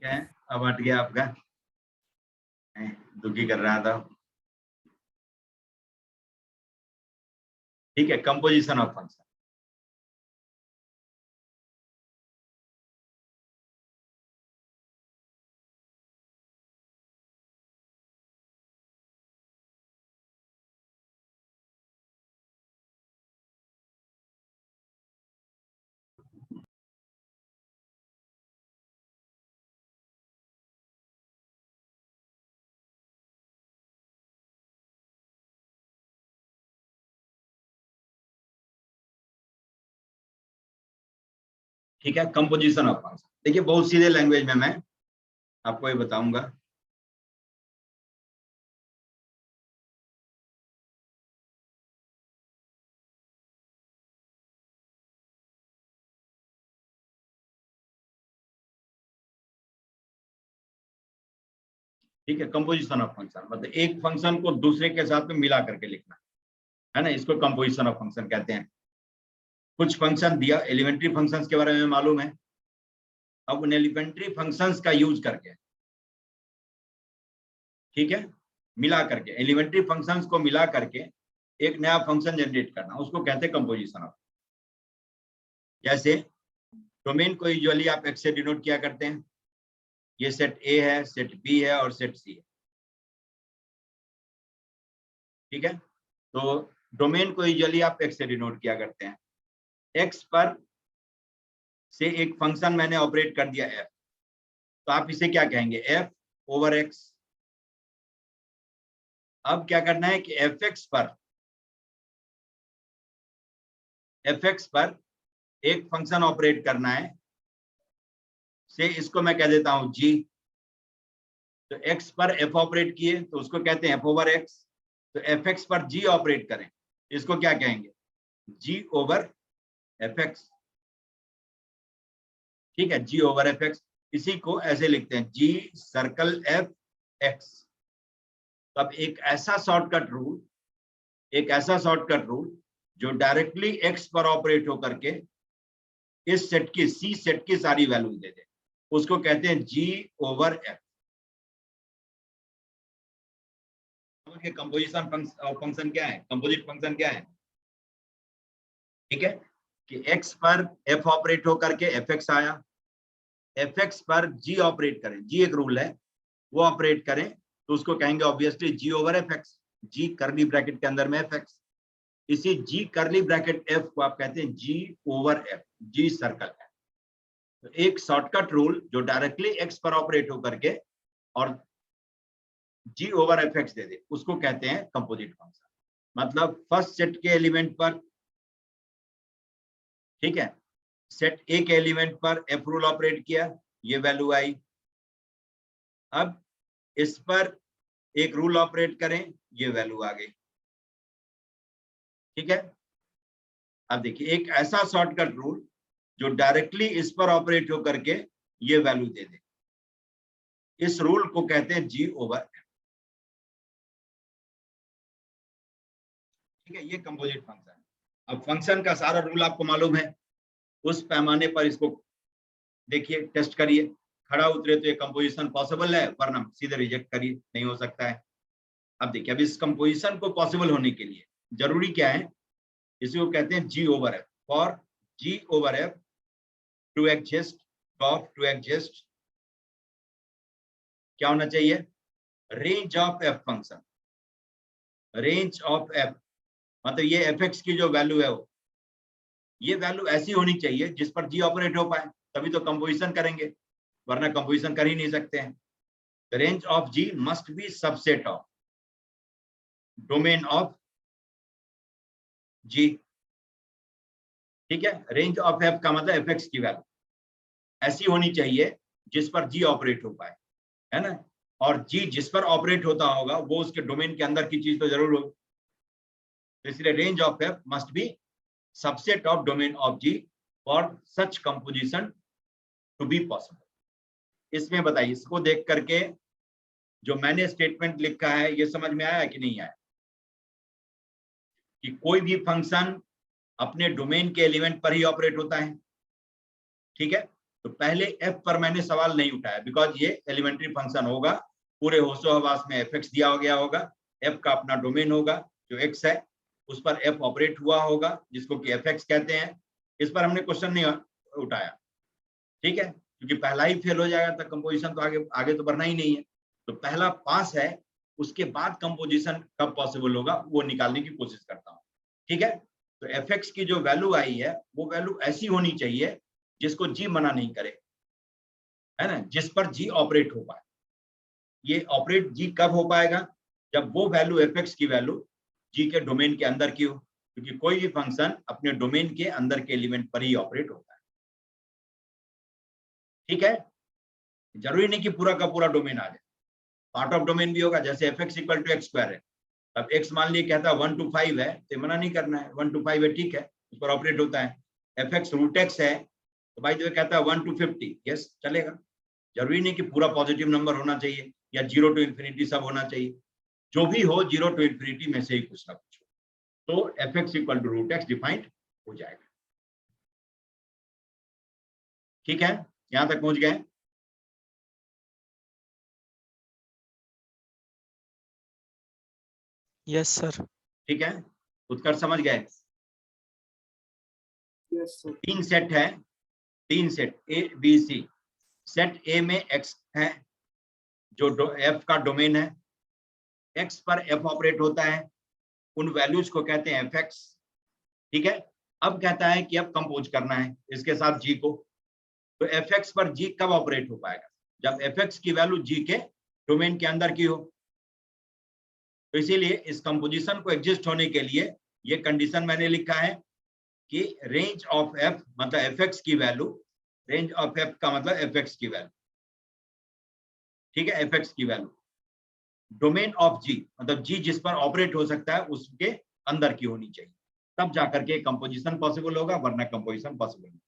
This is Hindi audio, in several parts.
ठीक है, अब हट गया आपका, दुखी कर रहा था। ठीक है, कंपोजिशन ऑफ फंक्शन। ठीक है, कंपोजिशन ऑफ फंक्शन। देखिए बहुत सीधे लैंग्वेज में मैं आपको ये बताऊंगा। ठीक है, कंपोजिशन ऑफ फंक्शन मतलब एक फंक्शन को दूसरे के साथ में मिला करके लिखना है ना, इसको कंपोजिशन ऑफ फंक्शन कहते हैं। कुछ फंक्शन दिया, एलिमेंट्री फंक्शंस के बारे में मालूम है। अब उन एलिमेंट्री फंक्शंस का यूज करके, ठीक है, मिला करके एलिमेंट्री फंक्शंस को मिला करके एक नया फंक्शन जनरेट करना, उसको कहते हैं कंपोजिशन ऑफ। जैसे डोमेन को यूजुअली आप एक्स से डिनोट किया करते हैं। ये सेट ए है, सेट बी है और सेट सी है। ठीक है, तो डोमेन को यूजुअली आप एक्स से डिनोट किया करते हैं। एक्स पर से एक फंक्शन मैंने ऑपरेट कर दिया एफ, तो आप इसे क्या कहेंगे, एफ ओवर एक्स। अब क्या करना है कि एफ एक्स पर एक फंक्शन ऑपरेट करना है, से इसको मैं कह देता हूं जी। तो एक्स पर एफ ऑपरेट किए तो उसको कहते हैं एफ ओवर एक्स। तो एफ एक्स पर जी ऑपरेट करें, इसको क्या कहेंगे, जी ओवर एफ एक्स। ठीक है, जी ओवर एफ एक्स। इसी को ऐसे लिखते हैं जी सर्कल एफ एक्स। तो अब एक ऐसा शॉर्टकट रूल जो डायरेक्टली एक्स पर ऑपरेट होकर के इस सेट की, सी सेट की सारी वैल्यू दे दे, उसको कहते हैं G over F. Composition function क्या है, कंपोजिट फंक्शन क्या है। ठीक है, कि एक्स पर एफ ऑपरेट होकर के एफ एक्स आया, एफ एक्स पर जी ऑपरेट करें, जी एक रूल है, वो ऑपरेट करें तो उसको कहेंगे ऑब्वियसली जी ओवर एफ एक्स। जी करली ब्रैकेट के अंदर में एफ एक्स, इसी जी करली ब्रैकेट एफ को आप कहते हैं जी ओवर एफ, जी सर्कल है। तो एक शॉर्टकट रूल जो डायरेक्टली एक्स पर ऑपरेट होकर के और जी ओवर एफ एक्स दे दे, उसको कहते हैं कंपोजिट फंक्शन। मतलब फर्स्ट सेट के एलिमेंट पर, ठीक है, सेट ए के एलिमेंट पर एफ रूल ऑपरेट किया, ये वैल्यू आई। अब इस पर एक रूल ऑपरेट करें, ये वैल्यू आ गई। ठीक है, अब देखिए एक ऐसा शॉर्टकट रूल जो डायरेक्टली इस पर ऑपरेट होकर के ये वैल्यू दे दे, इस रूल को कहते हैं जी ओवर एफ। ठीक है, ये कंपोजिट फंक्शन है। अब फंक्शन का सारा रूल आपको मालूम है, उस पैमाने पर इसको देखिए, टेस्ट करिए, खड़ा उतरे तो ये कंपोजिशन पॉसिबल है, वरना सीधे रिजेक्ट करिए, नहीं हो सकता है। अब देखिए, अब इस कंपोजिशन को पॉसिबल होने के लिए जरूरी क्या है, इसी को कहते हैं G over F. For G over F to exist, to exist क्या होना चाहिए, range of F function. Range of F मतलब ये एफ एक्स की जो वैल्यू है, वो ये वैल्यू ऐसी होनी चाहिए जिस पर जी ऑपरेट हो पाए, तभी तो कंपोजिशन करेंगे, वरना कंपोजिशन कर ही नहीं सकते हैं। The range of G must be subset of domain of G। ठीक है, रेंज ऑफ एफ का मतलब एफ एक्स की वैल्यू ऐसी होनी चाहिए जिस पर जी ऑपरेट हो पाए, है ना, और जी जिस पर ऑपरेट होता होगा वो उसके डोमेन के अंदर की चीज तो जरूर होगी। तो इसलिए range of f must be subset of domain of g for such composition to be possible. इसमें बताइए, इसको देख करके जो मैंने स्टेटमेंट लिखा है ये समझ में आया कि नहीं आया, कि कोई भी फंक्शन अपने डोमेन के एलिमेंट पर ही ऑपरेट होता है। ठीक है, तो पहले एफ पर मैंने सवाल नहीं उठाया, बिकॉज ये एलिमेंट्री फंक्शन होगा, पूरे होशो हवास में एफ एक्स दिया गया होगा, एफ का अपना डोमेन होगा जो एक्स है, उस पर एफ ऑपरेट हुआ होगा जिसको कि एफ एक्स कहते हैं। इस पर हमने क्वेश्चन नहीं उठाया, ठीक है, क्योंकि पहला ही फेल हो जाएगा तो कंपोजिशन तो आगे तो बढ़ना ही नहीं है। तो पहला पास है, उसके बाद कंपोजिशन कब पॉसिबल होगा वो निकालने की कोशिश करता हूँ, ठीक है। तो एफ एक्स की जो वैल्यू आई है वो वैल्यू ऐसी होनी चाहिए जिसको जी मना नहीं करे, है ना, जिस पर जी ऑपरेट हो पाए। ये ऑपरेट जी कब हो पाएगा, जब वो वैल्यू एफ एक्स की वैल्यू जी के डोमेन के अंदर की हो, क्योंकि कोई भी फंक्शन अपने डोमेन के अंदर के एलिमेंट पर ही ऑपरेट होता है, ठीक है। जरूरी नहीं कि पूरा का पूरा डोमेन आ जाए, पार्ट ऑफ डोमेन भी होगा। जैसे f x equal to x square है, अब एक्स मान लीजिए कहता है 1 to 5 है, तो मना नहीं करना है, 1 to 5 है, ठीक है, उस पर ऑपरेट होता है। एफ एक्स रूट एक्स है, तो भाई जो कहता है 1 to 50, यस चलेगा। जरूरी नहीं कि पूरा पॉजिटिव नंबर होना चाहिए या 0 to infinity सब होना चाहिए, जो भी हो 0 to infinity में से ही कुछ ना कुछ हो, तो f x equal to root x defined हो जाएगा, ठीक है। यहां तक पहुंच गए? Yes sir. ठीक है, उत्कर्ष समझ गए? Yes sir. 3 सेट है, 3 set A B C. Set A में एक्स है जो एफ का डोमेन है, एक्स पर एफ ऑपरेट होता है, उन वैल्यूज को कहते हैं एफ एक्स, ठीक है। अब कहता है कि अब कंपोज करना है इसके साथ जी को, तो एफ एक्स पर जी कब ऑपरेट हो पाएगा, जब एफ एक्स की वैल्यू जी के डोमेन के अंदर की हो। तो इसीलिए इस कंपोजिशन को एग्जिस्ट होने के लिए ये कंडीशन मैंने लिखा है कि रेंज ऑफ एफ मतलब एफ एक्स की वैल्यू, रेंज ऑफ एफ का मतलब एफ एक्स की वैल्यू, ठीक है, एफ एक्स की वैल्यू डोमेन ऑफ जी मतलब जी जिस पर ऑपरेट हो सकता है उसके अंदर की होनी चाहिए, तब जाकर के कंपोजिशन पॉसिबल होगा, वरना कंपोजिशन पॉसिबल नहीं।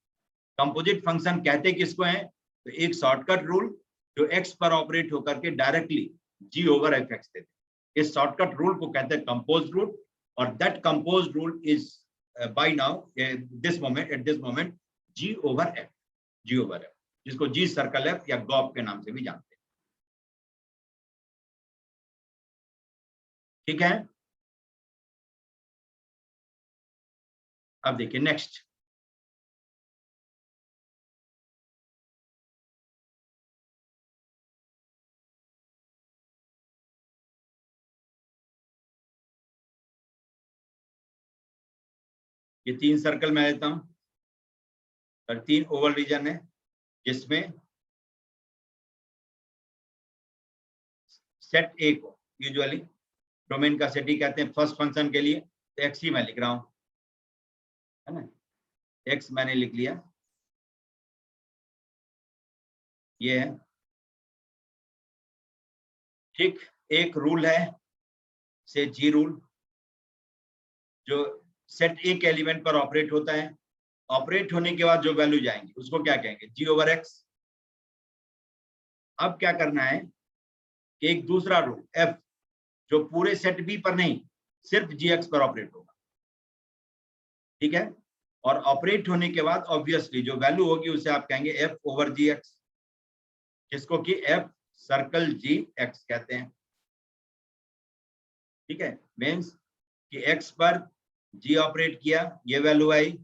कंपोजिट फंक्शन कहते किसको है, तो एक शॉर्टकट रूल जो एक्स पर ऑपरेट होकर के directly g over f x देते, इस शॉर्टकट रूल को कहते हैं कंपोज रूल, और that compose rule is by now this moment at this moment g over f, g over f, जिसको जी सर्कल एफ या गॉप के नाम से भी जानते हैं, ठीक है। अब देखिए नेक्स्ट, ये 3 सर्कल में लेता हूं और 3 ओवल रीजन है जिसमें सेट ए को यूजुअली डोमेन का सेट ही कहते हैं फर्स्ट फंक्शन के लिए, तो एक्स ही मैं लिख रहा हूं, है ना, एक्स मैंने लिख लिया, ये है, ठीक। एक रूल है से जी रूल जो सेट ए के एलिमेंट पर ऑपरेट होता है, ऑपरेट होने के बाद जो वैल्यू जाएंगी उसको क्या कहेंगे, जी ओवर एक्स। अब क्या करना है, एक दूसरा रूल एफ जो पूरे सेट बी पर नहीं सिर्फ जी एक्स पर ऑपरेट होगा, ठीक है, और ऑपरेट होने के बाद ऑब्वियसली जो वैल्यू होगी उसे आप कहेंगे एफ ओवर जी एक्स, जिसको कि एफ सर्कल जी एक्स कहते हैं, ठीक है। मीन्स कि एक्स पर जी ऑपरेट किया, ये वैल्यू आई,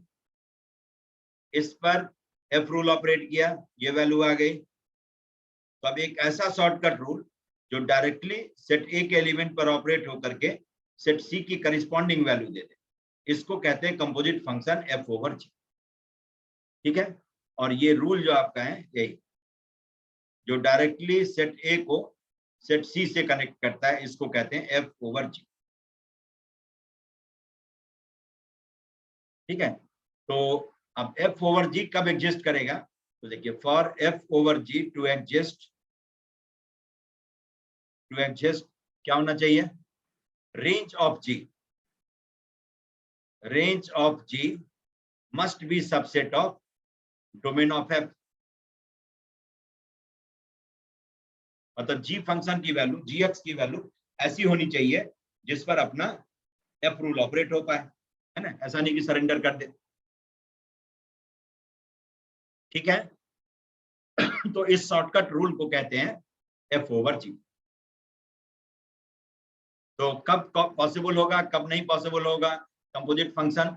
इस पर एफ रूल ऑपरेट किया, ये वैल्यू आ गई। तो अब एक ऐसा शॉर्टकट रूल जो डायरेक्टली सेट ए के एलिमेंट पर ऑपरेट होकर के सेट सी की करिस्पॉन्डिंग वैल्यू दे दे, इसको कहते हैं कंपोजिट फंक्शन एफ ओवर जी, ठीक है। और ये रूल जो आपका है यही जो डायरेक्टली सेट ए को सेट सी से कनेक्ट करता है, इसको कहते हैं एफ ओवर जी, ठीक है। तो अब एफ ओवर जी कब एग्जिस्ट करेगा, तो देखिए for f over g to exist क्या होना चाहिए, range of g, range of ji must be subset of domain of F, मतलब जी फंक्शन की वैल्यू जी एक्स की वैल्यू ऐसी होनी चाहिए जिस पर अपना एफ रूल ऑपरेट हो पाए, है ना, ऐसा नहीं कि सरेंडर कर दे, ठीक है। तो इस शॉर्टकट रूल को कहते हैं एफ ओवर जी। तो कब पॉसिबल होगा, कब नहीं पॉसिबल होगा, कंपोजिट फंक्शन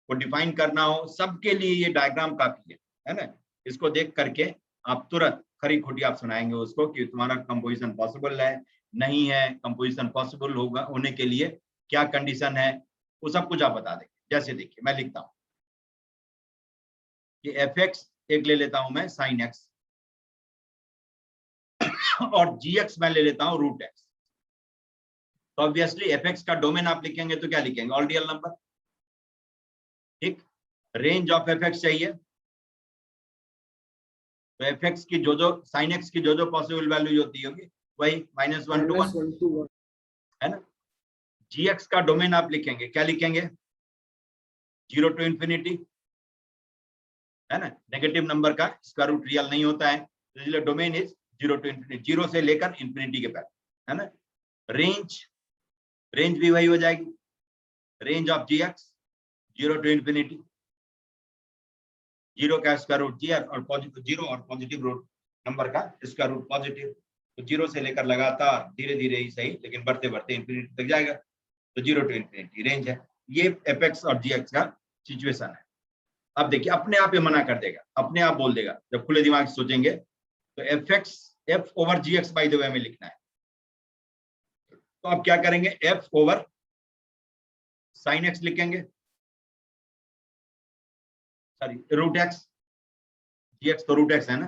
को डिफाइन करना हो, सबके लिए ये डायग्राम काफी है ना। इसको देख करके आप तुरंत खरी खोटी आप सुनाएंगे उसको कि तुम्हारा कंपोजिशन पॉसिबल है नहीं है, कंपोजिशन पॉसिबल होगा होने के लिए क्या कंडीशन है, वो सब कुछ आप बता देंगे। जैसे देखिए मैं लिखता हूं कि एफ एक्स एक ले लेता हूं मैं साइन एक्स, और जी एक्स मैं ले लेता हूं रूट एक्स। तो ऑब्वियसली एफ एक्स का डोमेन आप लिखेंगे तो क्या लिखेंगे, ऑल रियल नंबर। ठीक, रेंज ऑफ एफ एक्स चाहिए, तो एफ एक्स की जो साइन एक्स की जो पॉसिबल वैल्यू होती होगी वही -1 to 1 है ना। जी एक्स का डोमेन आप लिखेंगे, क्या लिखेंगे, 0 to इंफिनिटी है ना। नेगेटिव नंबर का स्क्वायर रूट रियल नहीं होता है, तो इसलिए डोमेन इज 0 to इंफिनिटी, 0 से लेकर इंफिनिटी के पैर है ना। रेंज भी वही हो जाएगी, range of g x 0 to infinity, 0 का स्क्वायर रूट जी और पॉजिटिव 0 और पॉजिटिव रूट नंबर का स्क्वायर रूट पॉजिटिव, तो 0 से लेकर लगातार धीरे धीरे ही सही लेकिन बढ़ते बढ़ते इंफिनिटी तक जाएगा, तो 0 to इंफिनिटी रेंज है। ये एफ एक्स और जी एक्स का सिचुएशन है। अब देखिए अपने आप ये मना कर देगा, अपने आप बोल देगा, जब खुले दिमाग से सोचेंगे तो f x f over g x by the way में लिखना है, तो आप क्या करेंगे, एफ ओवर साइन एक्स लिखेंगे, sorry root x, g x तो रूट एक्स है ना,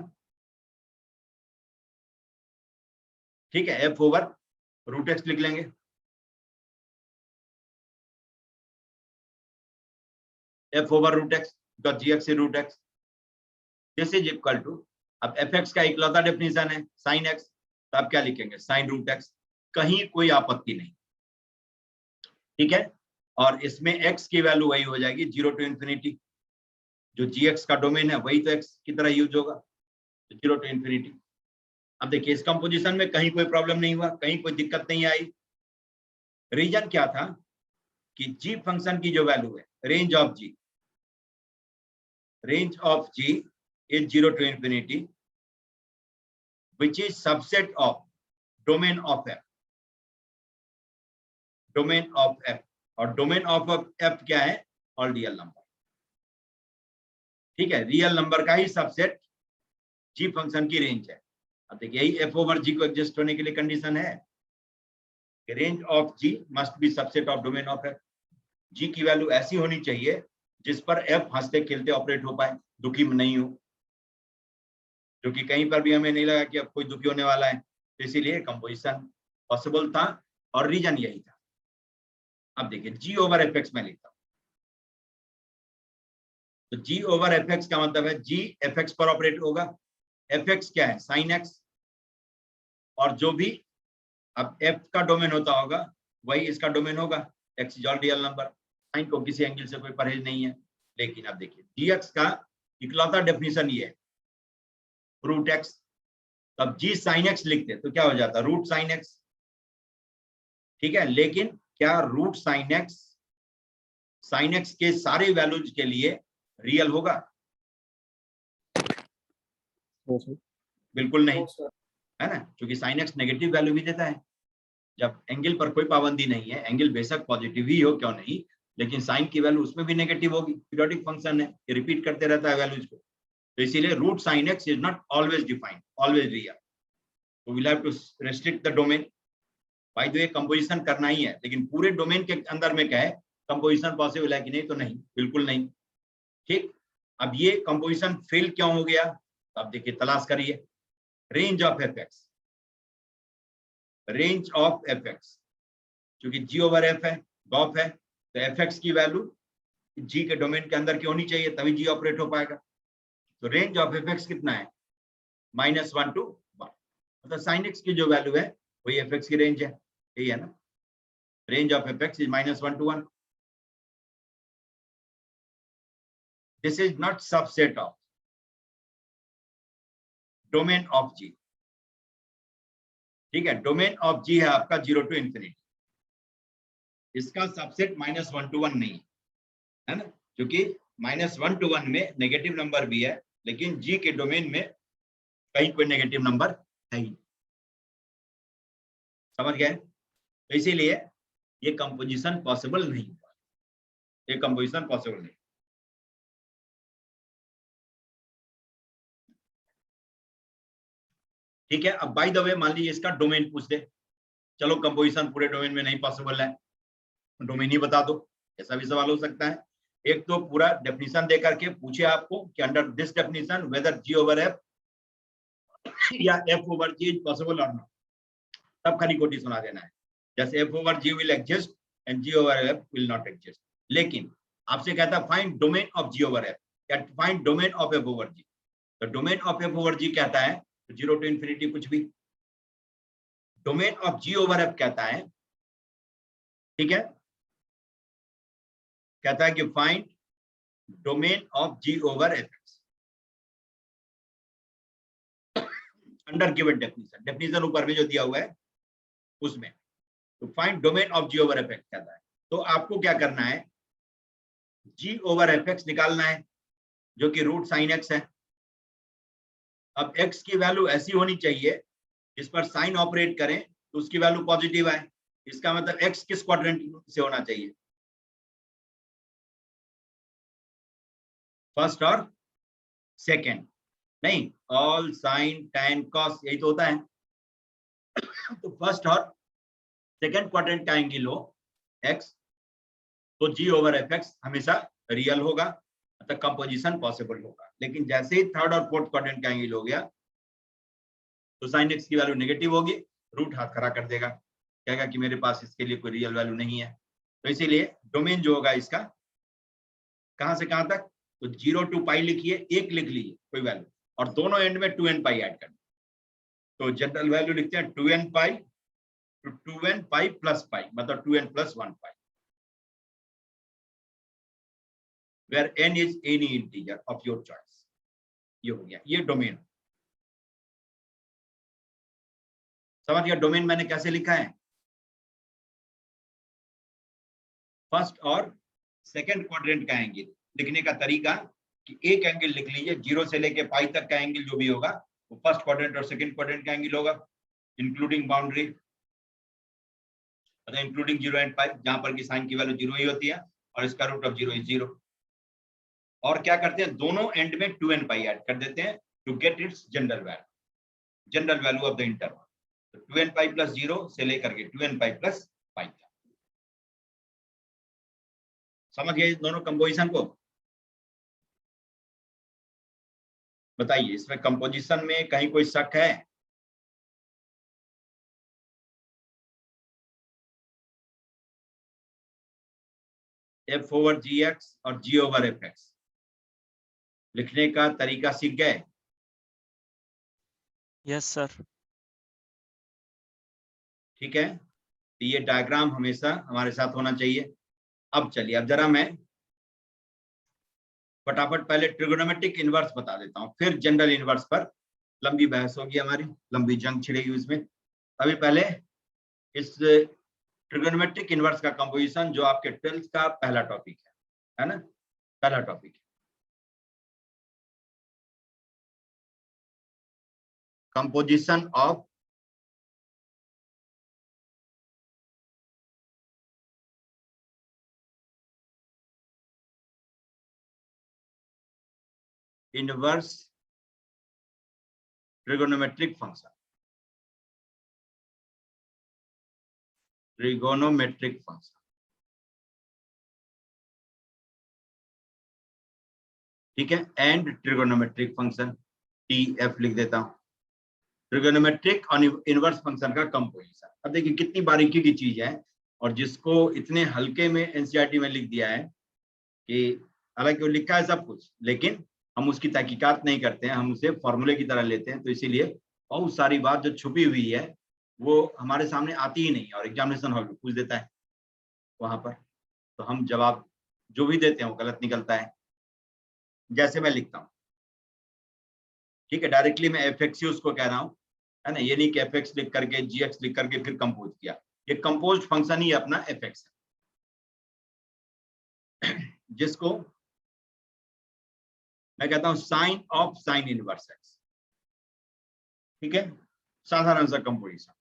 ठीक है, एफ ओवर रूट एक्स लिख लेंगे, f over root x because g x root x, this is equal to, अब एफ एक्स का इकलौता डेफिनेशन है साइन एक्स, तो आप क्या लिखेंगे, साइन रूट एक्स, कहीं कोई आपत्ति नहीं, ठीक है। और इसमें एक्स की वैल्यू वही हो जाएगी 0 to इंफिनिटी, जो जी एक्स का डोमेन है वही तो एक्स की तरह यूज होगा, तो 0 to इंफिनिटी। अब देखिए इस कंपोजिशन में कहीं कोई प्रॉब्लम नहीं हुआ, कहीं कोई दिक्कत नहीं आई। रीजन क्या था कि जी फंक्शन की जो वैल्यू है, range of g is 0 to infinity which is subset of domain of f, domain of f, और domain of f क्या है, ऑल रियल नंबर, ठीक है, रियल नंबर का ही सबसेट जी फंक्शन की रेंज है। अब देखिए यही एफ ओवर जी को एग्जिस्ट होने के लिए कंडीशन है, range of ji must be subset of domain of F, G की वैल्यू ऐसी होनी चाहिए जिस पर एफ हंसते खेलते ऑपरेट हो पाए, दुखी नहीं हो, जो कि कहीं पर भी हमें नहीं लगा कि अब कोई दुखी होने वाला है, तो इसीलिए कंपोजिशन पॉसिबल था और रीजन यही था। अब देखिए जी ओवर एफ एक्स में लिखता हूं, तो जी ओवर एफ एक्स का मतलब है जी एफ एक्स पर ऑपरेट होगा, एफ एक्स क्या है, साइन एक्स, और जो भी अब एफ का डोमेन होता होगा वही इसका डोमेन होगा, x is all real number, sine को किसी एंगल से कोई परहेज नहीं है। लेकिन अब देखिए जी एक्स का इकलौता डेफिनेशन ये है रूट एक्स, तब जी साइन एक्स लिखते तो क्या हो जाता, रूट साइन एक्स, ठीक है। लेकिन क्या रूट साइन एक्स के सारे वैल्यूज के लिए रियल होगा, बिल्कुल नहीं, है ना, क्योंकि साइन एक्स नेगेटिव वैल्यू भी देता है। जब एंगल पर कोई पाबंदी नहीं है, एंगल बेशक पॉजिटिव ही हो क्यों नहीं, लेकिन साइन की वैल्यू उसमें भी नेगेटिव होगी, पीरियोडिक फंक्शन है, ये रिपीट करते रहता है वैल्यूज को, तो इसीलिए root sine x is not always defined, always real, तो we have to restrict the domain. By the way composition करना ही है, लेकिन पूरे डोमेन के अंदर में क्या है, कंपोजिशन पॉसिबल है कि नहीं, तो नहीं, बिल्कुल नहीं, ठीक। अब ये कंपोजिशन फेल क्यों हो गया, तो अब देखिए तलाश करिए, range of F x, range of F x, क्योंकि जी ओवर एफ है, गॉफ है, तो एफ एक्स की वैल्यू जी के डोमेन के अंदर की होनी चाहिए, तभी जी ऑपरेट हो पाएगा। तो रेंज ऑफ एफ एक्स कितना है, -1 to 1, मतलब साइन एक्स की जो वैल्यू है वही एफ एक्स की रेंज है, यही है ना, range of F x is -1 to 1, this is not subset of domain of G, ठीक है, डोमेन ऑफ जी है आपका 0 to इंफिनिटी, इसका सबसेट -1 to 1 नहीं है ना, क्योंकि -1 to 1 में नेगेटिव नंबर भी है, लेकिन जी के डोमेन में कहीं कोई नेगेटिव नंबर है ही। समझ गए? तो इसीलिए ये कंपोजिशन पॉसिबल नहीं हुआ, ये कंपोजिशन पॉसिबल नहीं। ठीक है, अब बाय द वे मान लीजिए इसका डोमेन पूछ दे, चलो कंपोजिशन पूरे डोमेन में नहीं पॉसिबल है, डोमेन ही बता दो, ऐसा भी सवाल हो सकता है। एक तो पूरा डेफिनेशन दे करके पूछे आपको कि under this definition whether G over F या F over G is possible और नॉट, तब खाली कोटी सुना देना है, जैसे F over G will exist and G over F will not exist. लेकिन आपसे कहता है find domain of ji over F या find domain of F over G, तो domain of F over G कहता है 0 to infinity कुछ भी, domain of ji over f कहता है, ठीक है, कहता है कि find domain of ji over f x under given definition, definition ऊपर में जो दिया हुआ है उसमें, तो find domain of ji over f x कहता है। तो आपको क्या करना है, जी ओवर एफ एक्स निकालना है जो कि रूट साइन एक्स है। अब एक्स की वैल्यू ऐसी होनी चाहिए जिस पर साइन ऑपरेट करें तो उसकी वैल्यू पॉजिटिव आए, इसका मतलब एक्स किस क्वाड्रेंट से होना चाहिए, फर्स्ट और सेकंड, नहीं ऑल साइन टैन कॉस यही तो होता है। तो फर्स्ट और सेकंड क्वाड्रेंट का एंगल हो एक्स, तो जी ओवर एफ एक्स हमेशा रियल होगा, मतलब कंपोजिशन पॉसिबल होगा। लेकिन जैसे ही थर्ड और फोर्थ क्वाड्रेंट का एंगल हो गया तो साइन एक्स की वैल्यू नेगेटिव होगी, रूट हाथ खड़ा कर देगा, कहेगा कि मेरे पास इसके लिए कोई रियल वैल्यू नहीं है। तो इसीलिए डोमेन जो होगा इसका कहां से कहां तक, तो 0 to पाई लिखिए, एक लिख लीजिए कोई वैल्यू, और दोनों एंड में 2n पाई ऐड कर, तो जनरल वैल्यू लिखते हैं 2n pi to 2n pi plus pi, मतलब 2n plus 1 pi, where n is any integer of your choice। ये हो गया, ये डोमेन। समझ गया डोमेन मैंने कैसे लिखा है, फर्स्ट और सेकंड क्वाड्रेंट का एंगल लिखने का तरीका कि एक एंगल लिख लीजिए, 0 से लेके पाई तक का एंगल जो भी होगा वो फर्स्ट क्वाड्रेंट और सेकंड क्वाड्रेंट का एंगल होगा, इंक्लूडिंग बाउंड्री, मतलब इंक्लूडिंग 0 एंड पाई, जहां पर की साइन की वैल्यू 0 ही होती है और इसका रूट ऑफ 0 इज 0। और क्या करते हैं, दोनों एंड में 2n पाई ऐड कर देते हैं to get its general value of the interval. तो 2n पाई प्लस 0 से लेकर के 2n पाई प्लस पाई तक। समझ गए दोनों कंपोजिशन को? बताइए इसमें कंपोजिशन में कहीं कोई शक है? एफ ओवर जी एक्स और जी ओवर एफ एक्स लिखने का तरीका सीख गए? Yes sir. ठीक है, तो ये डायग्राम हमेशा हमारे साथ होना चाहिए। अब चलिए, अब जरा मैं फटाफट पहले ट्रिगोनोमेट्रिक इनवर्स बता देता हूँ, फिर जनरल इनवर्स पर लंबी बहस होगी हमारी, लंबी जंग छिड़ेगी उसमें। अभी पहले इस ट्रिगोनोमेट्रिक इनवर्स का कंपोजिशन जो आपके 12th का पहला टॉपिक है ना, पहला टॉपिक है composition of inverse trigonometric function, trigonometric function, ठीक है, एंड ट्रिगोनोमेट्रिक फंक्शन, टीएफ लिख देता हूं, ट्रिगोनोमेट्रिक और इनवर्स फंक्शन का कंपोजिशन। अब देखिए कितनी बारीकी की चीज है, और जिसको इतने हल्के में एनसीईआरटी में लिख दिया है कि हालांकि वो लिखा है सब कुछ, लेकिन हम उसकी तहकीकात नहीं करते हैं, हम उसे फॉर्मूले की तरह लेते हैं, तो इसीलिए बहुत सारी बात जो छुपी हुई है वो हमारे सामने आती ही नहीं, और एग्जामिनेशन हॉल में पूछ देता है वहां पर, तो हम जवाब जो भी देते हैं वो गलत निकलता है। जैसे मैं लिखता हूँ, ठीक है, डायरेक्टली मैं एफ एक्स उसको कह रहा हूँ, है ना, ये नहीं कि एफ एक्स लिख करके जी एक्स लिख करके फिर कंपोज किया, ये कंपोज फंक्शन ही अपना एफ एक्स है, जिसको मैं कहता हूं sine of sine inverse x, ठीक है, साधारण सा कंपोजिशन।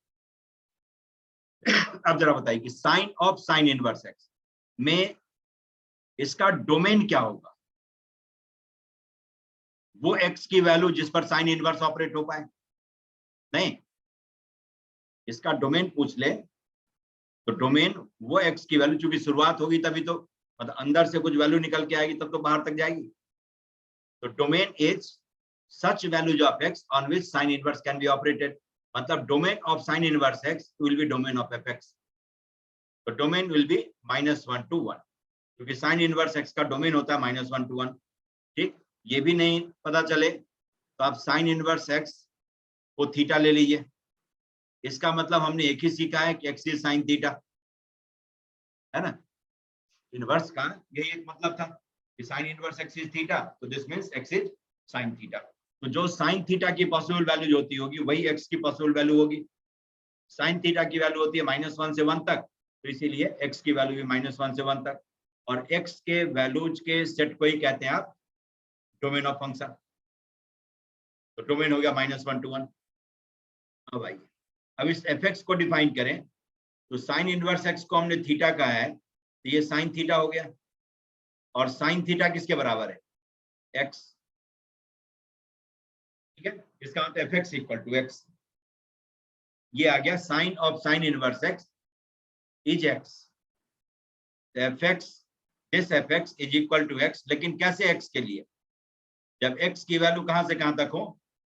अब जरा बताइए कि sine of sine inverse x में इसका डोमेन क्या होगा? वो एक्स की वैल्यू जिस पर साइन इनवर्स ऑपरेट हो पाए? नहीं, इसका डोमेन पूछ ले तो डोमेन वो एक्स की वैल्यू, चूंकि शुरुआत होगी तभी तो, मतलब अंदर से कुछ वैल्यू निकल के आएगी तब तो बाहर तक जाएगी। तो domain is such values of x on which sin inverse can be operated, मतलब domain of sine inverse x will be domain of fx, तो डोमेन will be -1 to 1, क्योंकि साइन इनवर्स x का डोमेन होता है -1 to 1। ठीक, ये भी नहीं पता चले तो आप साइन इनवर्स x को थीटा ले लीजिए। इसका मतलब हमने एक ही सीखा है कि x इज साइन थीटा, है ना। इनवर्स का यही एक मतलब था कि sine inverse x is theta, तो this means x is sine theta. तो जो साइन थीटा की पॉसिबल वैल्यू होती होगी वही x की पॉसिबल वैल्यू होगी। साइन थीटा की वैल्यू होती है -1 से 1 तक, तो इसीलिए x की वैल्यू भी -1 से 1 तक, और x के वैल्यूज के सेट को ही कहते हैं आप डोमेन ऑफ फंक्शन। तो डोमेन हो गया -1 to 1। अब आइए, अब इस fx को डिफाइन करें तो साइन इनवर्स x को हमने थीटा कहा है, तो ये साइन थीटा हो गया, और साइन थीटा किसके बराबर है? x। ठीक है, इसका मतलब fx इक्वल टू x, ये आ गया sine of sine inverse x is x, fx this fx is equal to x, लेकिन कैसे x के लिए? जब x की वैल्यू कहां से कहां तक हो?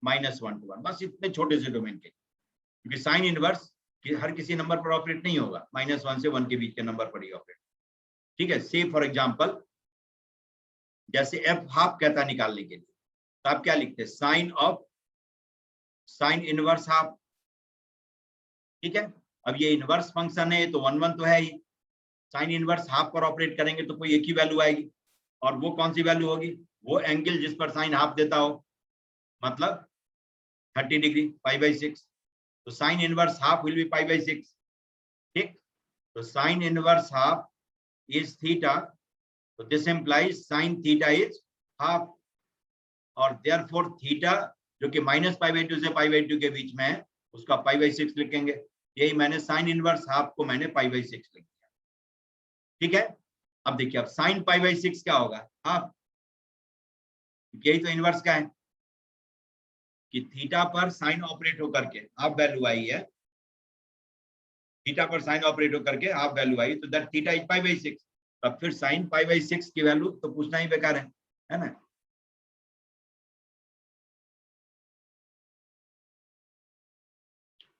-1 to 1, बस इतने छोटे से डोमेन के, क्योंकि साइन इनवर्स हर किसी नंबर पर ऑपरेट नहीं होगा, -1 से 1 के बीच के नंबर पर ही ऑपरेट। ठीक है, से फॉर एग्जांपल जैसे f हाफ कहता है निकालने के लिए, तो आप क्या लिखते हैं? Sine of sine inverse half. ठीक है, अब ये इनवर्स फंक्शन है तो 1 1 तो है ही, साइन इनवर्स हाफ पर ऑपरेट करेंगे तो कोई एक ही वैल्यू आएगी, और वो कौन सी वैल्यू होगी? वो एंगल जिस पर साइन हाफ देता हो, मतलब 30 डिग्री, π/6, तो sine inverse half will be π/6। ठीक, तो sine inverse half is theta, तो this implies sine theta is half, और देयरफॉर थीटा जो कि -π/2 से π/2 के बीच में है उसका π/6 लिखेंगे। यही मैंने साइन इनवर्स हाफ को मैंने π/6 लिख दिया। ठीक है, अब देखिए, अब साइन π/6 क्या होगा? हाफ। यही तो इनवर्स का है कि थीटा पर साइन ऑपरेट होकर के हाफ वैल्यू आई है, थीटा पर साइन ऑपरेट होकर के हाफ वैल्यू आई, तो दैट थीटा इज π/6। अब फिर साइन π/6 की वैल्यू तो पूछना ही बेकार है ना।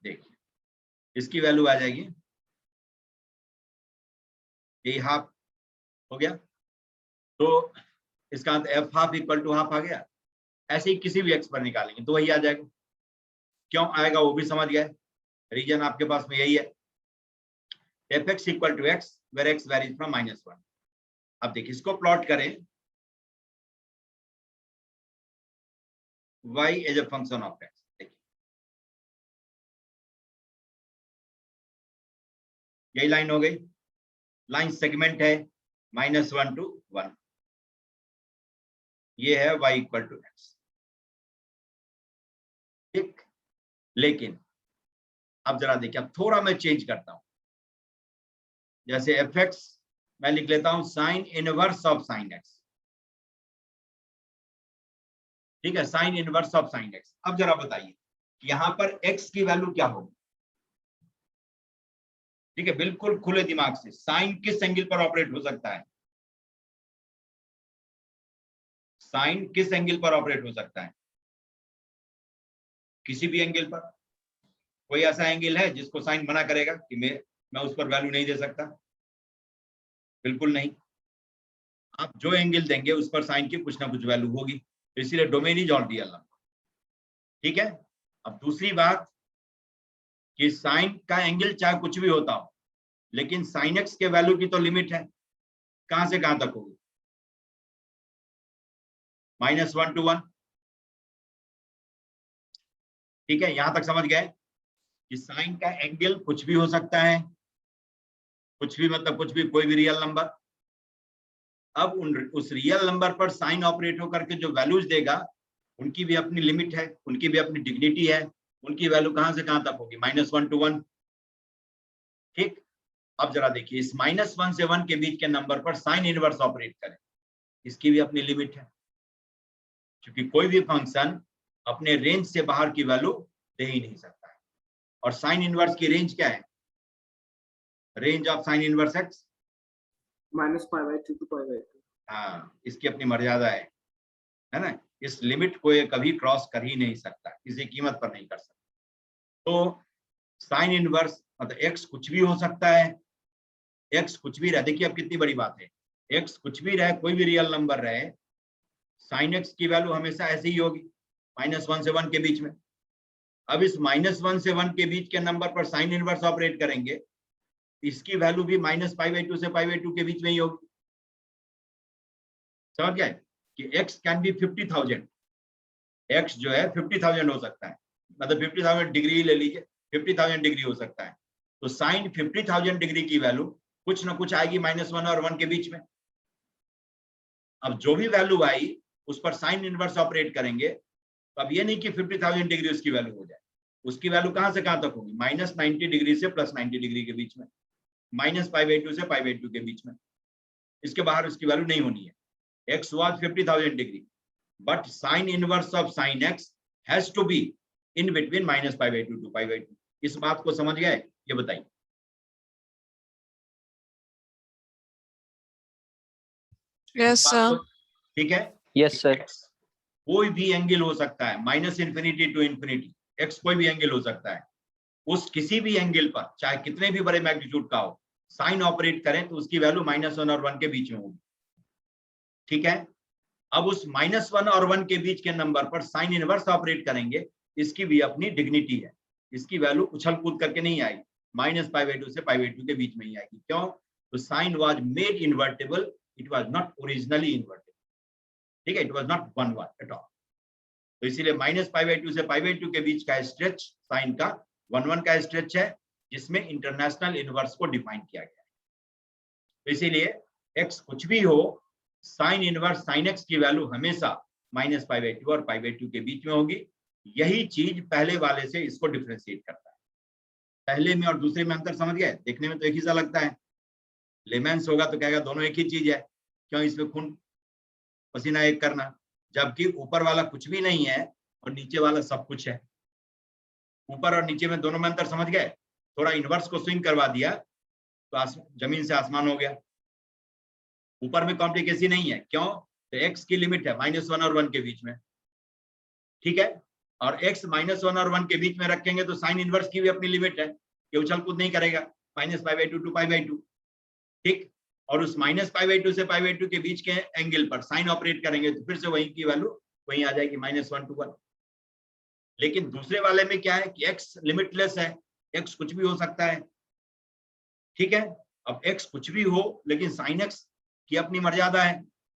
देखिए, इसकी वैल्यू आ जाएगी, यही हाफ हो गया, तो इसका अंत F half equal to half आ गया। ऐसे ही किसी भी एक्स पर निकालेंगे तो वही आ जाएगा। क्यों आएगा वो भी समझ गए, रीजन आपके पास में यही है, f x equal to x where x varies from -1। अब देखिए, इसको प्लॉट करें y as a function of x। देखिए, यही लाइन हो गई, लाइन सेगमेंट है -1 to 1, ये है y इक्वल टू x। ठीक, लेकिन अब जरा देखिए, अब थोड़ा मैं चेंज करता हूं, जैसे एफ एक्स मैं लिख लेता हूं sine inverse of sine x. ठीक है, sine inverse of sine x. अब जरा बताइए यहां पर x की वैल्यू क्या होगी? ठीक है, बिल्कुल खुले दिमाग से, साइन किस एंगल पर ऑपरेट हो सकता है? साइन किस एंगल पर ऑपरेट हो सकता है? किसी भी एंगल पर। कोई ऐसा एंगल है जिसको साइन मना करेगा कि मैं उस पर वैल्यू नहीं दे सकता? बिल्कुल नहीं। आप जो एंगल देंगे उस पर साइन की कुछ ना कुछ वैल्यू होगी, तो इसीलिए domain is all real number. ठीक है, अब दूसरी बात कि साइन का एंगल चाहे कुछ भी होता हो, लेकिन साइन एक्स के वैल्यू की तो लिमिट है, कहां से कहां तक होगी? -1 to 1। ठीक है, यहां तक समझ गए कि साइन का एंगल कुछ भी हो सकता है, कुछ भी मतलब कुछ भी, कोई भी रियल नंबर। अब उस रियल नंबर पर साइन ऑपरेट होकर के जो वैल्यूज देगा उनकी भी अपनी लिमिट है, उनकी भी अपनी डिग्निटी है, उनकी वैल्यू कहां से कहां तक होगी, -1 to 1। ठीक, अब जरा देखिए इस -1 से 1 के बीच के नंबर पर साइन इनवर्स ऑपरेट करें, इसकी भी अपनी लिमिट है, क्योंकि कोई भी फंक्शन अपने रेंज से बाहर की वैल्यू दे ही नहीं सकता है। और साइन इनवर्स की रेंज क्या है, range of sine inverse x -π/2 to π/2। हाँ, इसकी अपनी मर्यादा है ना, इस लिमिट को ये कभी क्रॉस कर ही नहीं सकता, किसी कीमत पर नहीं कर सकता। तो साइन इनवर्स मतलब x कुछ भी हो सकता है, x कुछ भी रहे, देखिए अब कितनी बड़ी बात है, x कुछ भी रहे, कोई भी रियल नंबर रहे, साइन x की वैल्यू हमेशा ऐसी ही होगी, -1 से 1 के बीच में। अब इस -1 से 1 के बीच के नंबर पर साइन इनवर्स ऑपरेट करेंगे, इसकी वैल्यू भी -π/2 से π/2 के बीच में ही होगी। समझ गए कि x कैन बी 50,000, x जो है 50,000 हो सकता है, मतलब 50,000 डिग्री ले लीजिए, 50,000 डिग्री हो सकता है। तो साइन 50,000 डिग्री की वैल्यू कुछ ना कुछ आएगी -1 और 1 के बीच में। अब जो भी वैल्यू आई उस पर साइन इनवर्स ऑपरेट करेंगे, तो अब ये नहीं कि 50,000 डिग्री उसकी वैल्यू हो जाए, उसकी वैल्यू कहां से कहां तक होगी, -90 डिग्री से +90 डिग्री के बीच में, -π/2 से π/2 के बीच में, इसके बाहर उसकी वैल्यू नहीं होनी है। x was 50,000 degree, but sin inverse of sin x has to be in between -π/2 to π/2। इस बात को समझ गए, ये बताइए। Yes sir. ठीक है, यस सर। कोई भी एंगल हो सकता है, -∞ to ∞, x कोई भी एंगल हो सकता है, उस किसी भी एंगल पर चाहे कितने भी बड़े मैग्नीट्यूड का हो, साइन ऑपरेट करें तो उसकी वैल्यू -1 और 1 के बीच में होगी। ठीक है, अब उस -1 और 1 के बीच के नंबर पर साइन इनवर्स ऑपरेट करेंगे, इसकी भी अपनी डिग्निटी है, इसकी वैल्यू उछल कूद करके नहीं आएगी, -π/2 से π/2 के बीच में ही आएगी। क्यों, तो sine was made invertible, it was not originally invertible. ठीक है, it was not one at all. तो इसीलिए -π/2 से π/2 के बीच का स्ट्रेच साइन का 1 का स्ट्रेच है, जिसमें इंटरनेशनल इनवर्स को डिफाइन किया गया है। तो इसीलिए x कुछ भी हो, साइन इनवर्स साइन x की वैल्यू हमेशा -π/2 और π/2 के बीच में होगी। यही चीज पहले वाले से इसको डिफरेंशिएट करता है। पहले में और दूसरे में अंतर समझ गए, देखने में तो एक ही सा लगता है, लेमेंस होगा तो कहेगा दोनों एक ही चीज है, क्यों इसमें खून पसीना एक करना, जबकि ऊपर वाला कुछ भी नहीं है और नीचे वाला सब कुछ है। ऊपर और नीचे में दोनों में अंतर समझ गए, थोड़ा इनवर्स को स्विंग करवा दिया तो जमीन से आसमान हो गया। ऊपर में कॉम्प्लिकेशन नहीं है, क्यों, तो x की लिमिट है -1 और 1 के बीच में। ठीक है, और x -1 और 1 के बीच में रखेंगे तो साइन इनवर्स की भी अपनी लिमिट है, ये उछल कूद नहीं करेगा, -π/2 to π/2। ठीक, और उस -π/2 से π/2 के बीच के एंगल पर साइन ऑपरेट करेंगे तो फिर से वही की वैल्यू वही आ जाएगी, -1 to 1। लेकिन दूसरे वाले में क्या है कि x लिमिटलेस है, x कुछ भी हो सकता है। ठीक है, अब x कुछ भी हो लेकिन साइन x की अपनी मर्यादा है,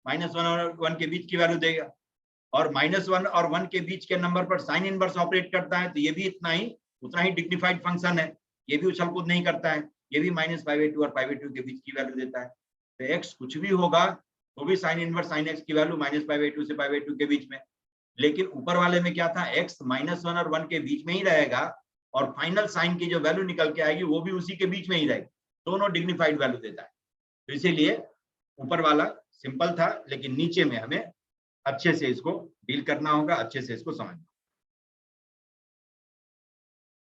-1 और 1 के बीच की वैल्यू देगा, और -1 और 1 के बीच के नंबर पर साइन इनवर्स ऑपरेट करता है तो ये भी उतना ही डिग्निफाइड फंक्शन है, ये भी उछल कूद नहीं करता है, ये भी -π/2 और π/2 के बीच की वैल्यू देता है। तो x कुछ भी होगा तो भी साइन इनवर्स साइन x की वैल्यू -π/2 से π/2 के बीच में। लेकिन ऊपर वाले में क्या था, x -1 और 1 के बीच में ही रहेगा और फाइनल साइन की जो वैल्यू निकल के आएगी वो भी उसी के बीच में ही रहेगी, दोनों डिग्निफाइड वैल्यू देता है। तो इसीलिए ऊपर वाला सिंपल था, लेकिन नीचे में हमें अच्छे से इसको डील करना होगा, अच्छे से इसको समझना।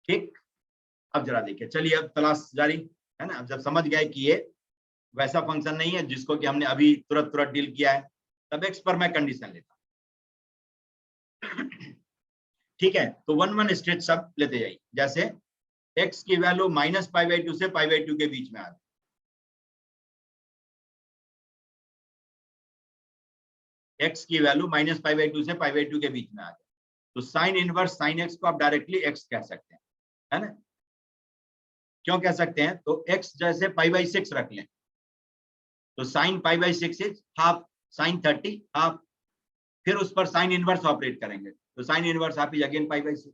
ठीक, अब जरा देखिए, चलिए अब तलाश जारी है ना। अब जब समझ गए कि ये वैसा फंक्शन नहीं है जिसको कि हमने अभी तुरंत डील किया है, तब x पर मैं कंडीशन लेता हूं। ठीक है, तो 1 स्ट्रेच सब लेते जाइए, जैसे x की वैल्यू -π/2 से π/2 के बीच में आ रही, x की वैल्यू -π/2 से π/2 के बीच में आ जाए तो साइन इनवर्स साइन x को आप डायरेक्टली x कह सकते हैं, है ना। क्यों कह सकते हैं, तो x जैसे π/6 रख लें तो sine π/6 is half, sine 30 half, फिर उस पर साइन इनवर्स ऑपरेट करेंगे तो sine inverse half is again π/6।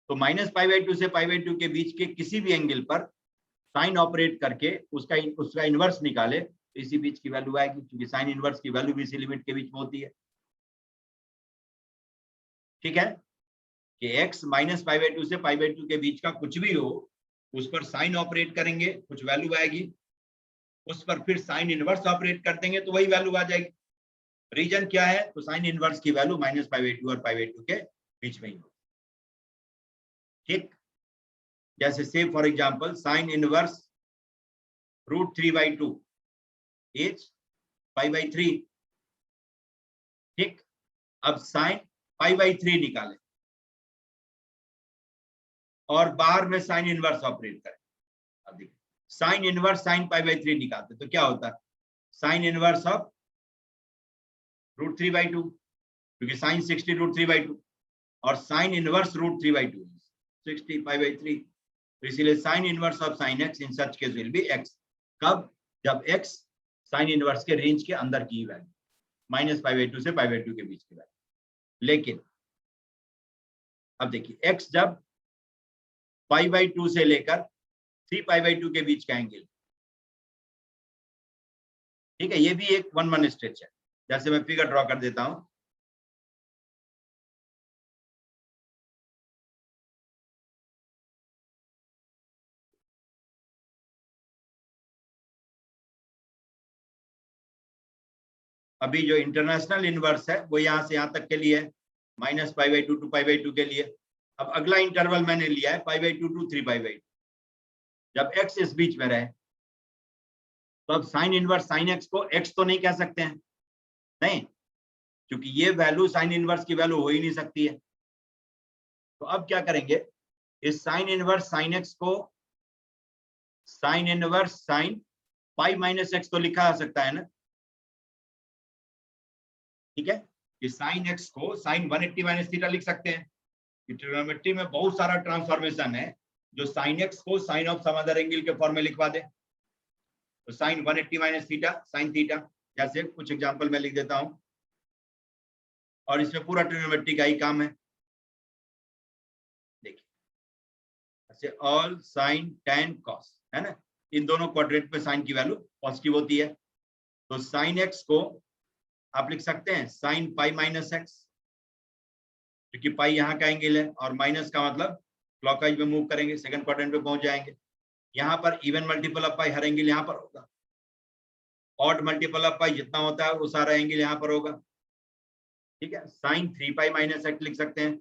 तो -π/2 से π/2 के बीच के किसी भी एंगल पर साइन ऑपरेट करके उसका इनवर्स निकाले तो इसी बीच की वैल्यू आएगी, क्योंकि साइन इनवर्स की वैल्यू भी इसी लिमिट के बीच में होती है। ठीक है, कि x माइनस पाई बाई 2 से पाई बाई 2 के बीच का कुछ भी हो उस पर साइन ऑपरेट करेंगे, कुछ वैल्यू आएगी, उस पर फिर साइन इनवर्स ऑपरेट कर देंगे तो वही वैल्यू आ जाएगी। रीजन क्या है? तो साइन इनवर्स की वैल्यू माइनस पाई बाई 2 और पाई बाई 2 के बीच में ही हो। ठीक, जैसे से for example sine inverse √3/2 is pi by 3। ठीक, अब साइन पाई बाई 3 निकालें और बाहर में साइन इनवर्स ऑपरेट करें। अब देखिए sign inverse sine pi by 3 निकालते तो क्या होता है? साइन इनवर्स ऑफ √3/2, क्योंकि साइन 60 √3/2 और साइन इनवर्स √3/2 60 पाई बाई 3। तो इसीलिए sine inverse of sine x in such case will be x. कब? जब एक्स साइन इनवर्स के रेंज के अंदर की वैल्यू, माइनस पाई बाई 2 से पाई बाई 2 के बीच की वैल्यू। लेकिन अब देखिए एक्स जब पाई बाई 2 से लेकर 3 पाई बाई 2 के बीच का एंगल, ठीक है, ये भी एक 1-1 स्ट्रेच है। जैसे मैं फिगर ड्रॉ कर देता हूं, अभी जो इंटरनेशनल इनवर्स है वो यहां से यहां तक के लिए है, minus pi by 2 to pi by 2 के लिए। अब अगला इंटरवल मैंने लिया है pi by 2 to 3 pi by 2। जब एक्स इस बीच में रहे तो अब साइन इनवर्स साइन एक्स को एक्स तो नहीं कह सकते हैं, नहीं, क्योंकि ये वैल्यू साइन इनवर्स की वैल्यू हो ही नहीं सकती है। तो अब क्या करेंगे, इस साइन इनवर्स साइन एक्स को sign inverse sine pi minus x तो लिखा जा सकता है ना, ठीक है, कि साइन एक्स को साइन 180 माइनस थीटा लिख सकते हैं। ट्रिग्नोमेट्री में बहुत सारा ट्रांसफॉर्मेशन है जो साइन एक्स को sine of some other angle के फॉर्म में लिखवा दे। तो sine 180 minus theta sine theta, जैसे कुछ एग्जांपल मैं लिख देता हूं और इसमें पूरा ट्रिग्नोमेट्री का ही काम है। देखिए ऐसे ऑल साइन tan cos, है ना, इन दोनों क्वाड्रेंट में साइन की वैल्यू पॉजिटिव होती है। तो साइन एक्स को आप लिख सकते हैं साइन पाई माइनस एक्स, क्योंकि पाई यहाँ का एंगल है और माइनस का मतलब क्लॉकवाइज में मूव करेंगे, सेकंड क्वाड्रेंट पे पहुंच जाएंगे। यहाँ पर even multiple of pi her angle यहाँ पर होगा, ऑड मल्टीपल ऑफ पाई जितना होता है वो सारा एंगल यहाँ पर होगा। ठीक है, साइन 3 पाई माइनस एक्स लिख सकते हैं,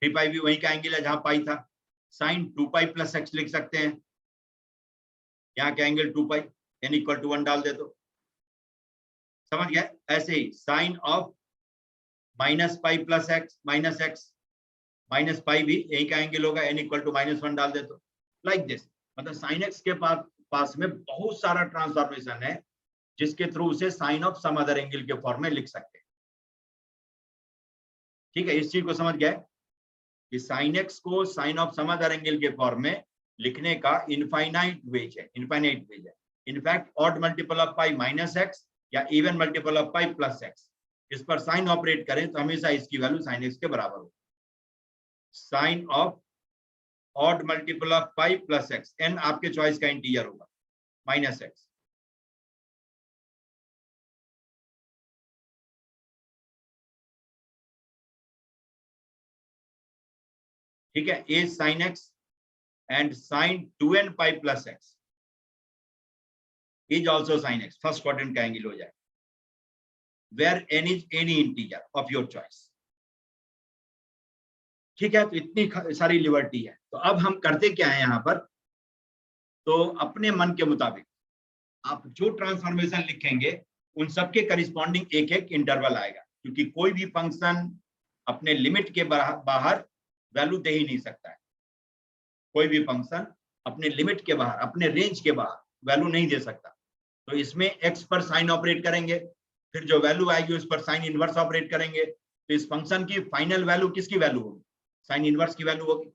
3 पाई भी वही का एंगल है जहां पाई था। साइन 2 पाई प्लस एक्स लिख सकते हैं, यहाँ का angle 2 pi, n equal to 1 डाल दे तो समझ गए। ऐसे ही sine of minus pi plus x minus x, minus pi भी यही का एंगल होगा, n इक्वल टू -1 डाल दे तो लाइक दिस। मतलब साइन एक्स के पास में बहुत सारा ट्रांसफॉर्मेशन है जिसके थ्रू उसे sine of some other angle के फॉर्म में लिख सकते हैं। ठीक है, इस चीज को समझ गए कि साइन एक्स को sine of some other angle के फॉर्म में लिखने का इनफाइनाइट वेज है, इनफाइनाइट वेज है। In fact odd multiple of pi minus x या even multiple of pi plus x, इस पर साइन ऑपरेट करें तो हमेशा इसकी वैल्यू साइन एक्स के बराबर हो। Sine of odd multiple of pi plus x, n आपके चॉइस का इंटीजर होगा, माइनस एक्स। ठीक है, a sine x and sin 2n pi plus x is also sin x, first quadrant का एंगल हो जाए, where n is any integer of your choice। ठीक है, तो इतनी सारी लिबर्टी है। तो अब हम करते क्या है यहाँ पर, तो अपने मन के मुताबिक आप जो ट्रांसफॉर्मेशन लिखेंगे उन सबके करिस्पॉन्डिंग एक एक इंटरवल आएगा, क्योंकि कोई भी फंक्शन अपने लिमिट के बाहर वैल्यू दे ही नहीं सकता है। कोई भी फंक्शन अपने लिमिट के बाहर, अपने रेंज के बाहर वैल्यू नहीं दे सकता। तो इसमें x पर साइन ऑपरेट करेंगे, फिर जो वैल्यू आएगी उस पर साइन इनवर्स ऑपरेट करेंगे, तो इस फंक्शन की फाइनल वैल्यू किसकी वैल्यू होगी? साइन इनवर्स की वैल्यू होगी।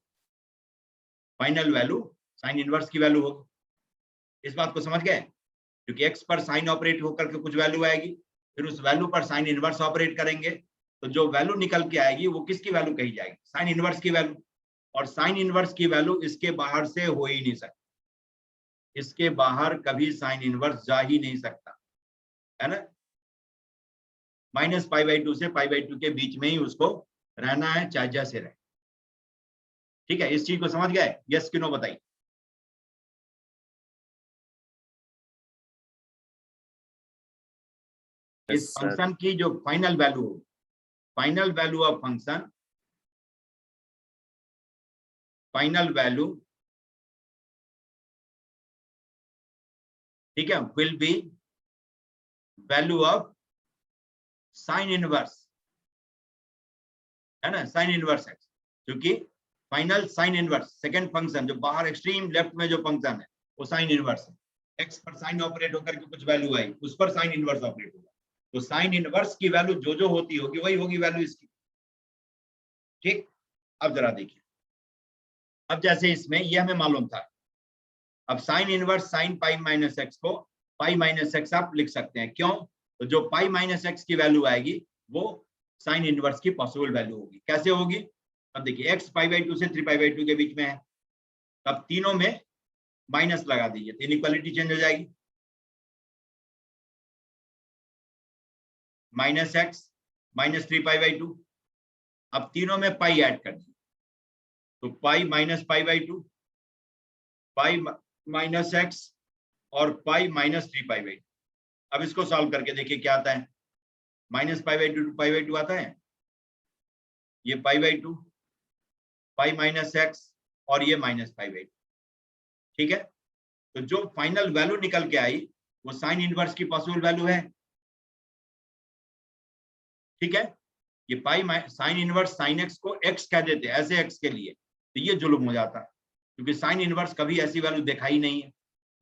फाइनल वैल्यू साइन इनवर्स की वैल्यू होगी। इस बात को समझ गए? क्योंकि x पर साइन ऑपरेट होकर के कुछ वैल्यू आएगी, फिर उस वैल्यू पर साइन इनवर्स ऑपरेट करेंगे, तो जो वैल्यू निकल के आएगी वो किसकी वैल्यू कही जाएगी? साइन इनवर्स की वैल्यू। और साइन इनवर्स की वैल्यू इसके बाहर से हो ही नहीं सकती, इसके बाहर कभी साइन इनवर्स जा ही नहीं सकता, है ना। -π/2 से π/2 के बीच में ही उसको रहना है, चाहे जैसे रहे। ठीक है, इस चीज को समझ गए? यस कि नो बताइए। इस फंक्शन की जो फाइनल वैल्यू हो, final value of function, final value, ठीक है, will be value of sine inverse, है ना, साइन इनवर्स एक्स, क्योंकि final sine inverse second function जो बाहर एक्सट्रीम लेफ्ट में जो फंक्शन है वो साइन इनवर्स है। एक्स पर साइन ऑपरेट होकर के कुछ वैल्यू आई, उस पर साइन इनवर्स ऑपरेट होगा, तो साइन इनवर्स की वैल्यू जो होती होगी वही होगी वैल्यू इसकी। ठीक, अब जरा देखिए, अब जैसे इसमें ये हमें मालूम था, अब sine inverse sine pi minus x को पाई माइनस एक्स आप लिख सकते हैं, क्यों? तो जो पाई माइनस एक्स की वैल्यू आएगी वो साइन इनवर्स की पॉसिबल वैल्यू होगी। कैसे होगी? अब देखिए, x π/2 से 3π/2 के बीच में है, अब तीनों में माइनस लगा दीजिए तो इनइक्वालिटी चेंज हो जाएगी, -x -3π/2, अब तीनों में पाई ऐड कर दीजिए तो pi minus π/2, pi minus x और पाई -3π/2। अब इसको सॉल्व करके देखिए क्या आता है, -π/2 to π/2 आता है, ये π/2, पाई माइनस एक्स और ये -π/2। ठीक है, तो जो फाइनल वैल्यू निकल के आई वो साइन इनवर्स की पॉसिबल वैल्यू है। ठीक है, ये pi sine inverse sine x को एक्स कह देते हैं ऐसे एक्स के लिए, तो ये जुल्म हो जाता है, क्योंकि साइन इनवर्स कभी ऐसी वैल्यू देखा ही नहीं है,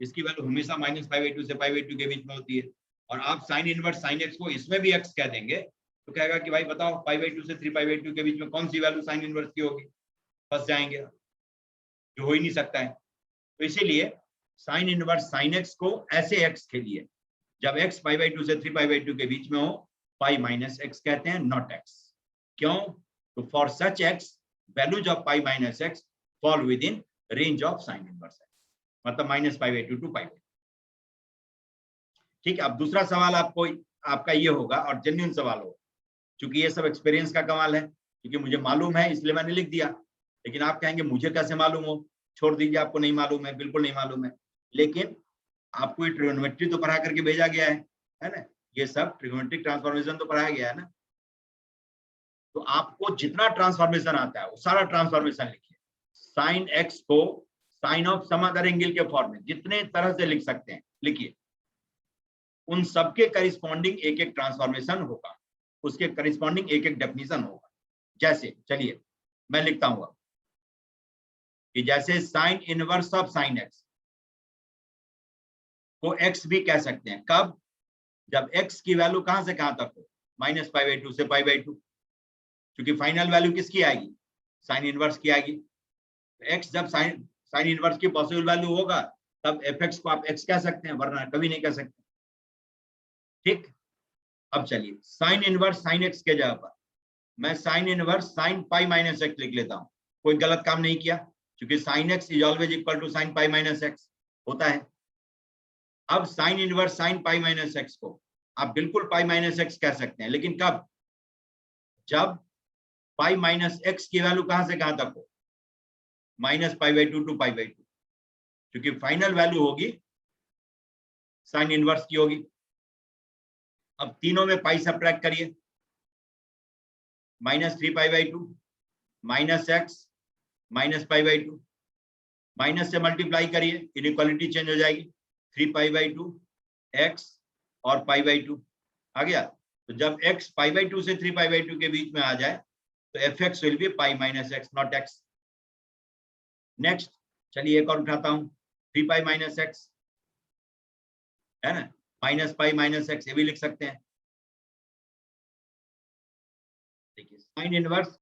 इसकी वैल्यू हमेशा -π/2 से π/2 के बीच में होती है, और आप साइन इनवर्स साइन एक्स को इसमें भी एक्स कह देंगे तो कहेगा कि भाई बताओ π/2 से 3π/2 के बीच में कौन सी वैल्यू साइन इनवर्स की होगी, फंस जाएंगे, जो हो ही नहीं सकता है। तो इसीलिए साइन इनवर्स साइन एक्स को ऐसे एक्स के लिए जब x π/2 से 3π/2 के बीच में हो पाई माइनस एक्स कहते हैं, नॉट एक्स। क्यों? तो for such x values of pi minus x fall with in range of sine inverse x, मतलब -π/2 to π/2। ठीक है, अब दूसरा सवाल आपको आपका ये होगा, और जेन्युइन सवाल होगा, क्योंकि ये सब एक्सपीरियंस का कमाल है, क्योंकि मुझे मालूम है इसलिए मैंने लिख दिया, लेकिन आप कहेंगे मुझे कैसे मालूम हो, छोड़ दीजिए, आपको नहीं मालूम है, बिल्कुल नहीं मालूम है, लेकिन आपको ये ट्रिग्नोमेट्री तो पढ़ा करके भेजा गया है ना, ये सब ट्रिग्नोमेट्रिक ट्रांसफॉर्मेशन तो पढ़ाया गया है ना, तो आपको जितना ट्रांसफॉर्मेशन आता है वो सारा ट्रांसफॉर्मेशन लिखिए, साइन एक्स को sine of some other angle के फॉर्म में जितने तरह से लिख सकते हैं लिखिए, उन सबके करिस्पॉन्डिंग एक एक ट्रांसफॉर्मेशन होगा, उसके करिस्पॉन्डिंग एक एक डेफिनेशन होगा। जैसे चलिए मैं लिखता हूँ कि जैसे sine inverse of sine x को x भी कह सकते हैं, कब? जब x की वैल्यू कहां से कहां तक हो, -π/2 से π/2, क्योंकि फाइनल वैल्यू किसकी आएगी, साइन इनवर्स की आएगी, तो x जब साइन इनवर्स की पॉसिबल वैल्यू होगा तब fx को आप x कह सकते हैं, वरना कभी नहीं कह सकते। ठीक, अब चलिए साइन इनवर्स साइन एक्स के जगह पर मैं sine inverse sine pi minus x लिख लेता हूं, कोई गलत काम नहीं किया, क्योंकि sine x is always equal to sine pi minus x होता है। अब sine inverse sine pi minus x को आप बिल्कुल पाई माइनस एक्स कह सकते हैं, लेकिन कब? जब पाई माइनस एक्स की वैल्यू कहां से कहां तक हो, -π/2 to π/2, क्योंकि फाइनल वैल्यू होगी साइन इनवर्स की होगी। अब तीनों में पाई सब्ट्रैक्ट करिए, -3π/2 -x -π/2, माइनस से मल्टीप्लाई करिए, इनइक्वालिटी चेंज हो जाएगी, 3π/2 x और π/2 आ गया। तो जब x π/2 से 3π/2 के बीच में आ जाए तो fx will be pi minus x, not x। Next चलिए एक और उठाता हूं, 3π माइनस एक्स है ना, -π माइनस एक्स, ये भी लिख सकते हैं। देखिए साइन इनवर्स